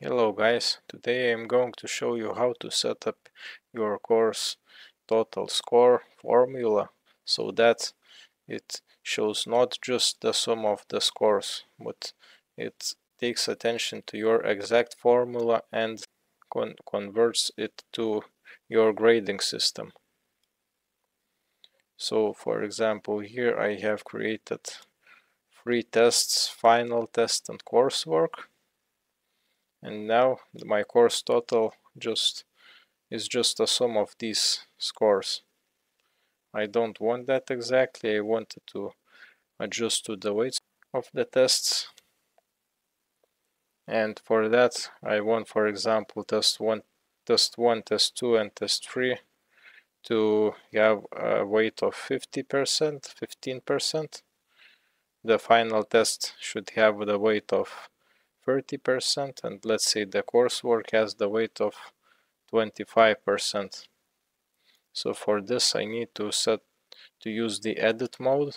Hello guys, today I'm going to show you how to set up your course total score formula so that it shows not just the sum of the scores, but it takes attention to your exact formula and converts it to your grading system. So for example, here I have created 3 tests, final test and coursework. And now my course total is just a sum of these scores. I don't want that exactly. I wanted to adjust to the weights of the tests. And for that, I want, for example, test 1, test 2, and test 3 to have a weight of 50%, 15%. The final test should have the weight of 30%, and let's say the coursework has the weight of 25%. So for this I need to use the edit mode,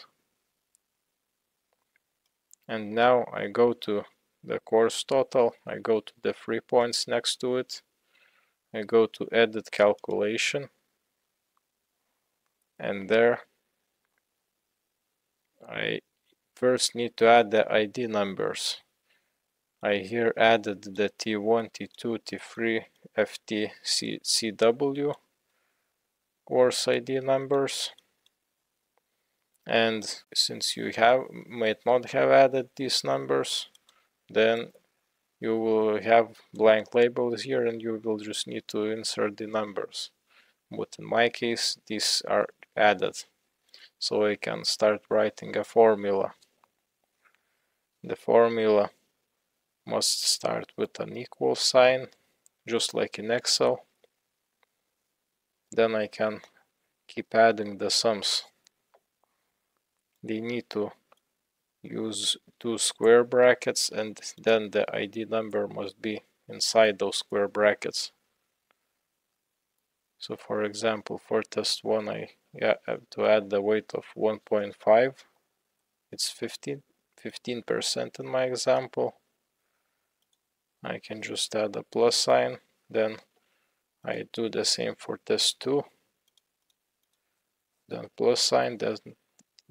and now I go to the course total, I go to the 3 points next to it, I go to edit calculation, and there I first need to add the ID numbers. I here added the T1, T2, T3, FT, CW course ID numbers. And since you might not have added these numbers, then you will have blank labels here and you will just need to insert the numbers. But in my case, these are added, so I can start writing a formula. The formula must start with an equal sign, just like in Excel. Then I can keep adding the sums. They need to use 2 square brackets, and then the ID number must be inside those square brackets. So for example, for test 1 I have to add the weight of 1.5. It's 15% in my example. I can just add a plus sign. Then I do the same for test 2. Then plus sign. Then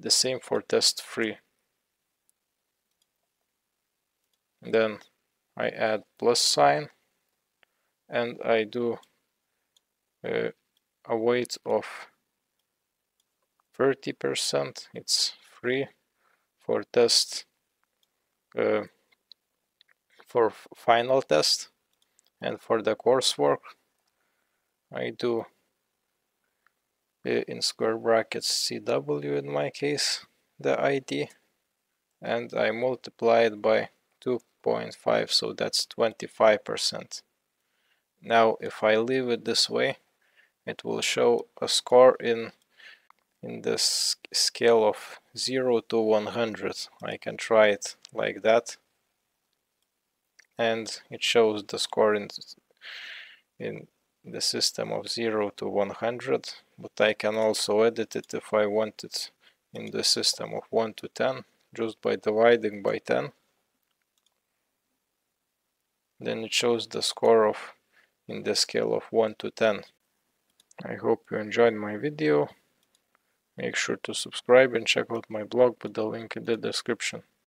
the same for test 3. Then I add plus sign, and I do a weight of 30%. It's 3 for test for final test. And for the coursework I do in square brackets CW in my case the ID, and I multiply it by 2.5, so that's 25%. Now if I leave it this way, it will show a score in the scale of 0 to 100. I can try it like that, and it shows the score in the system of 0 to 100, but I can also edit it if I want it in the system of 1 to 10, just by dividing by 10. Then it shows the score in the scale of 1 to 10. I hope you enjoyed my video. Make sure to subscribe and check out my blog with the link in the description.